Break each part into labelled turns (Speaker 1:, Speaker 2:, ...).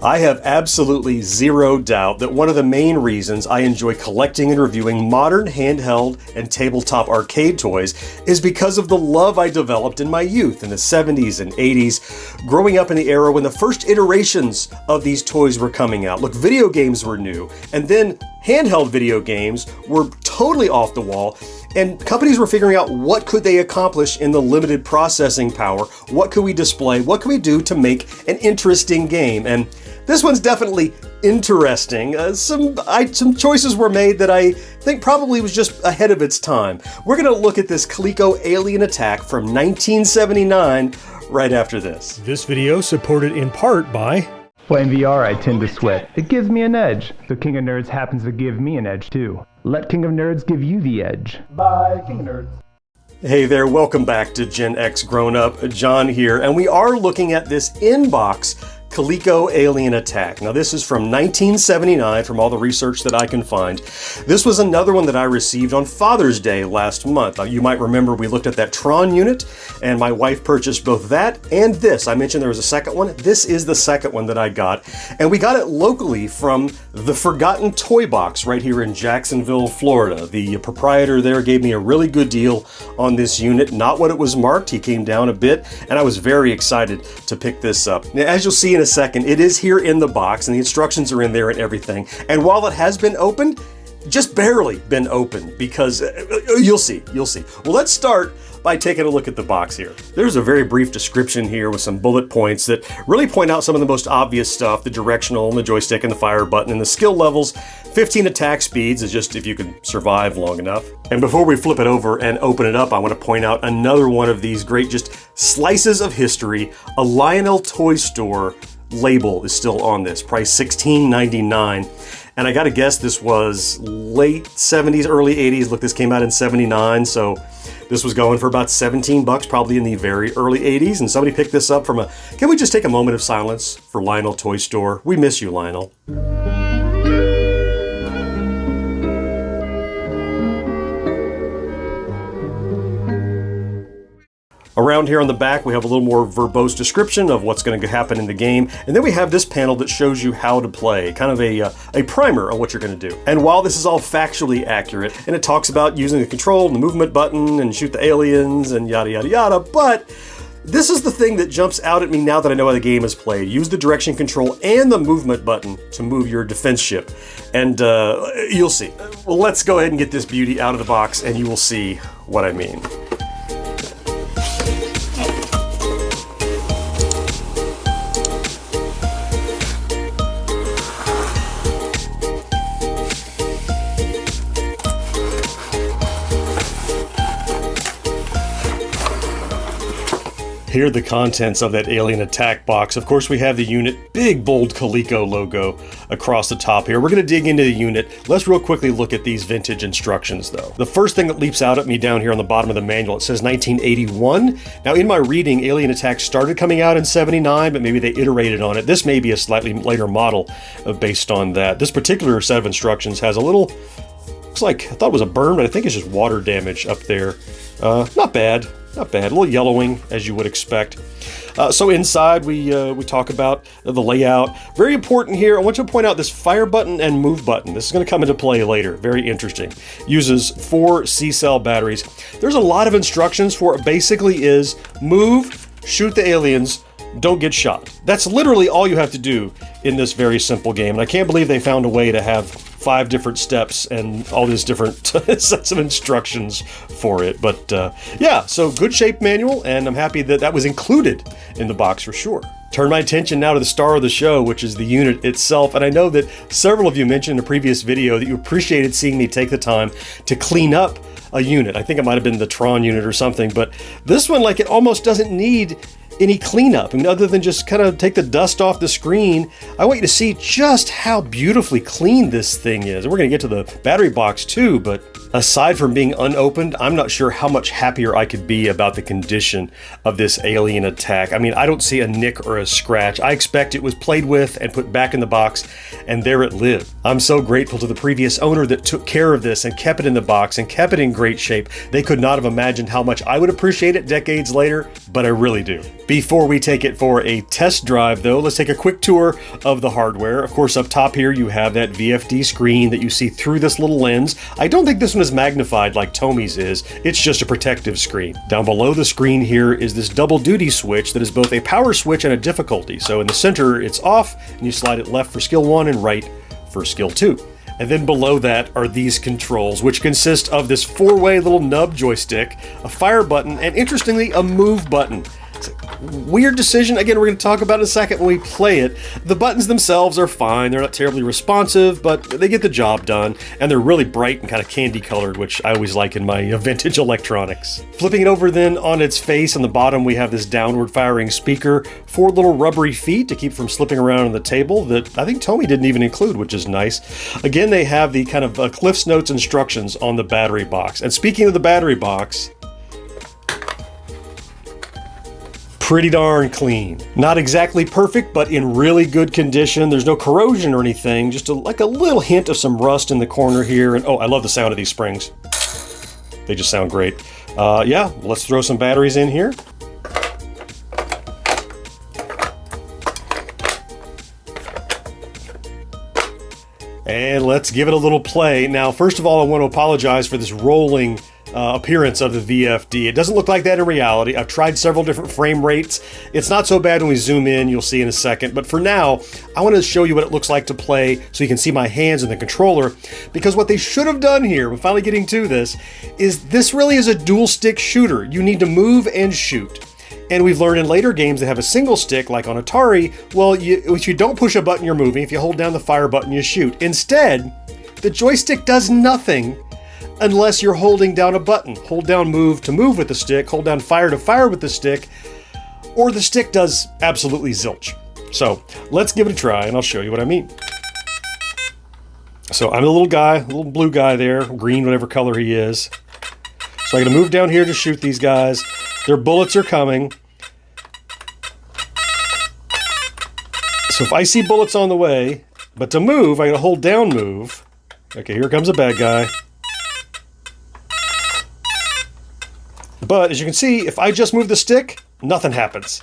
Speaker 1: I have absolutely zero doubt that one of the main reasons I enjoy collecting and reviewing modern handheld and tabletop arcade toys is because of the love I developed in my youth in the 70s and 80s, growing up in the era when the first iterations of these toys were coming out. Look, video games were new, and then handheld video games were totally off the wall, and companies were figuring out what could they accomplish in the limited processing power, what could we display, what could we do to make an interesting game. And this one's definitely interesting. Some choices were made that I think probably was just ahead of its time. We're going to look at this Coleco Alien Attack from 1979 right after this.
Speaker 2: This video supported in part by...
Speaker 3: Playing VR, I tend to sweat. It gives me an edge. So King of Nerds happens to give me an edge too. Let King of Nerds give you the edge. Bye, King of Nerds.
Speaker 1: Hey there, welcome back to GenXGrownUp. John here, and we are looking at this in-box Coleco Alien Attack. Now this is from 1979 from all the research that I can find. This was another one that I received on Father's Day last month. You might remember we looked at that Tron unit and my wife purchased both that and this. I mentioned there was a second one. This is the second one that I got, and we got it locally from the Forgotten Toy Box right here in Jacksonville, Florida. The proprietor there gave me a really good deal on this unit, not what it was marked. He came down a bit, and I was very excited to pick this up. Now, as you'll see in a second, it is here in the box and the instructions are in there and everything. And while it has been opened, just barely been opened, because you'll see. Well, let's start by taking a look at the box here. There's a very brief description here with some bullet points that really point out some of the most obvious stuff: the directional and the joystick and the fire button and the skill levels. 15 attack speeds is just if you can survive long enough. And before we flip it over and open it up, I want to point out another one of these great just slices of history. A Lionel Toy Store label is still on this, price $16.99. And I gotta guess this was late 70s, early 80s. Look, this came out in 79, so this was going for about 17 bucks, probably in the very early 80s. And somebody picked this up from can we just take a moment of silence for Lionel Toy Store? We miss you, Lionel. Around here on the back, we have a little more verbose description of what's going to happen in the game. And then we have this panel that shows you how to play, kind of a primer on what you're going to do. And while this is all factually accurate, and it talks about using the control and the movement button and shoot the aliens and yada, yada, yada, but this is the thing that jumps out at me now that I know how the game is played. Use the direction control and the movement button to move your defense ship. And you'll see. Well, let's go ahead and get this beauty out of the box and you will see what I mean. Here are the contents of that Alien Attack box. Of course, we have the unit, big bold Coleco logo across the top here. We're going to dig into the unit. Let's real quickly look at these vintage instructions though. The first thing that leaps out at me down here on the bottom of the manual, it says 1981. Now in my reading, Alien Attack started coming out in 79, but maybe they iterated on it. This may be a slightly later model based on that. This particular set of instructions has a little, looks like, I thought it was a burn, but I think it's just water damage up there. Not bad. Not bad, a little yellowing as you would expect. So inside we talk about the layout. Very important here, I want to point out this fire button and move button. This is going to come into play later, very interesting. Uses 4 C-cell batteries. There's a lot of instructions for it. Basically is move, shoot the aliens, don't get shot. That's literally all you have to do in this very simple game. And I can't believe they found a way to have 5 different steps and all these different sets of instructions for it. But yeah, so good shape manual, and I'm happy that that was included in the box for sure. Turn my attention now to the star of the show, which is the unit itself. And I know that several of you mentioned in a previous video that you appreciated seeing me take the time to clean up a unit. I think it might have been the Tron unit or something, but this one, like, it almost doesn't need any cleanup. I mean, other than just kind of take the dust off the screen. I want you to see just how beautifully clean this thing is. And we're going to get to the battery box too, but Aside from being unopened, I'm not sure how much happier I could be about the condition of this Alien Attack. I mean, I don't see a nick or a scratch. I expect it was played with and put back in the box, and there it lived. I'm so grateful to the previous owner that took care of this and kept it in the box and kept it in great shape. They could not have imagined how much I would appreciate it decades later, but I really do. Before we take it for a test drive, though, let's take a quick tour of the hardware. Of course, up top here, you have that VFD screen that you see through this little lens. I don't think this one is magnified like Tommy's is. It's just a protective screen. Down below the screen here is this double duty switch that is both a power switch and a difficulty. So in the center, it's off, and you slide it left for skill 1 and right for skill 2. And then below that are these controls, which consist of this 4-way little nub joystick, a fire button, and interestingly, a move button. It's a weird decision. Again, we're going to talk about it in a second when we play it. The buttons themselves are fine. They're not terribly responsive, but they get the job done. And they're really bright and kind of candy colored, which I always like in my vintage electronics. Flipping it over then on its face, on the bottom we have this downward firing speaker, 4 little rubbery feet to keep from slipping around on the table that I think Tommy didn't even include, which is nice. Again, they have the kind of Cliff's Notes instructions on the battery box. And speaking of the battery box, pretty darn clean. Not exactly perfect, but in really good condition. There's no corrosion or anything, just like a little hint of some rust in the corner here. And oh, I love the sound of these springs. They just sound great. Yeah, let's throw some batteries in here. And let's give it a little play. Now, first of all, I want to apologize for this rolling appearance of the VFD. It doesn't look like that in reality. I've tried several different frame rates. It's not so bad when we zoom in, you'll see in a second. But for now, I want to show you what it looks like to play so you can see my hands and the controller. Because what they should have done here, we're finally getting to this really is a dual stick shooter. You need to move and shoot. And we've learned in later games that have a single stick, like on Atari, well, if you don't push a button, you're moving. If you hold down the fire button, you shoot. Instead, the joystick does nothing unless you're holding down a button. Hold down move to move with the stick, hold down fire to fire with the stick, or the stick does absolutely zilch. So let's give it a try and I'll show you what I mean. So I'm a little guy, a little blue guy there, green, whatever color he is. So I'm gonna move down here to shoot these guys. Their bullets are coming. So if I see bullets on the way, but to move, I gotta hold down move. Okay, here comes a bad guy. But as you can see, if I just move the stick, nothing happens.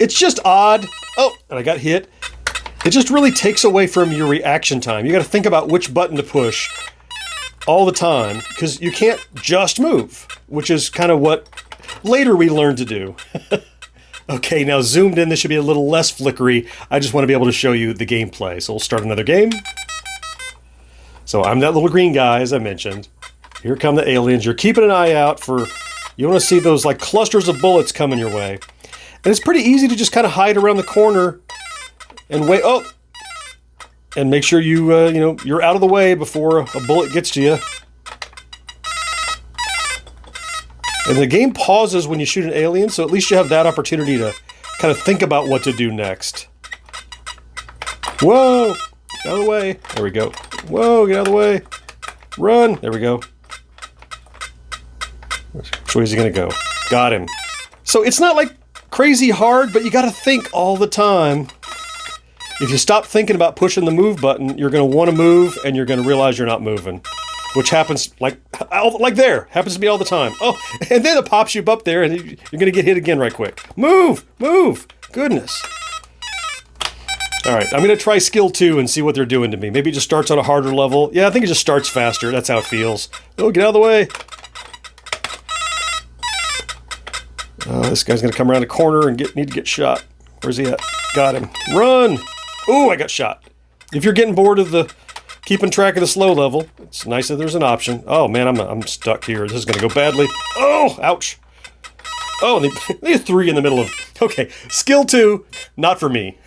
Speaker 1: It's just odd. Oh, and I got hit. It just really takes away from your reaction time. You got to think about which button to push all the time because you can't just move, which is kind of what later we learned to do. Okay, now zoomed in, this should be a little less flickery. I just want to be able to show you the gameplay. So we'll start another game. So I'm that little green guy, as I mentioned. Here come the aliens. You're keeping an eye out for... You want to see those like clusters of bullets coming your way. And it's pretty easy to just kind of hide around the corner and wait. Oh! And make sure you're out of the way before a bullet gets to you. And the game pauses when you shoot an alien, so at least you have that opportunity to kind of think about what to do next. Whoa! Out of the way. There we go. Whoa, get out of the way. Run. There we go. Which way is he gonna go? Got him. So it's not like crazy hard, but you gotta think all the time. If you stop thinking about pushing the move button, you're gonna want to move and you're gonna realize you're not moving. Which happens like there. Happens to me all the time. Oh, and then it pops you up there and you're gonna get hit again right quick. Move! Move! Goodness. Alright, I'm gonna try skill 2 and see what they're doing to me. Maybe it just starts on a harder level. Yeah, I think it just starts faster. That's how it feels. Oh, get out of the way. This guy's gonna come around the corner and need to get shot. Where's he at? Got him. Run! Ooh, I got shot. If you're getting bored of the keeping track of the slow level, it's nice that there's an option. Oh man, I'm stuck here. This is gonna go badly. Oh, ouch. Oh, and they have 3 in the middle of... Okay, skill 2, not for me.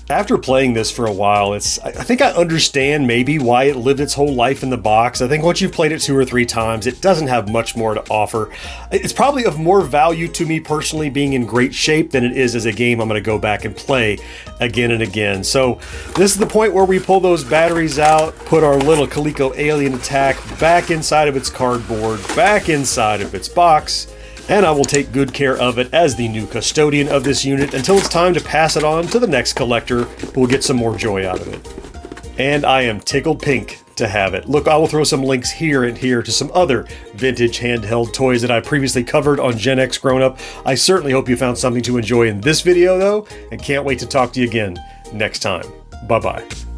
Speaker 1: After playing this for a while, I think I understand maybe why it lived its whole life in the box. I think once you've played it 2 or 3 times, it doesn't have much more to offer. It's probably of more value to me personally being in great shape than it is as a game I'm going to go back and play again and again. So this is the point where we pull those batteries out, put our little Coleco Alien Attack back inside of its cardboard, back inside of its box, and I will take good care of it as the new custodian of this unit until it's time to pass it on to the next collector who will get some more joy out of it. And I am tickled pink to have it. Look, I will throw some links here and here to some other vintage handheld toys that I previously covered on GenXGrownUp. I certainly hope you found something to enjoy in this video though, and can't wait to talk to you again next time. Bye-bye.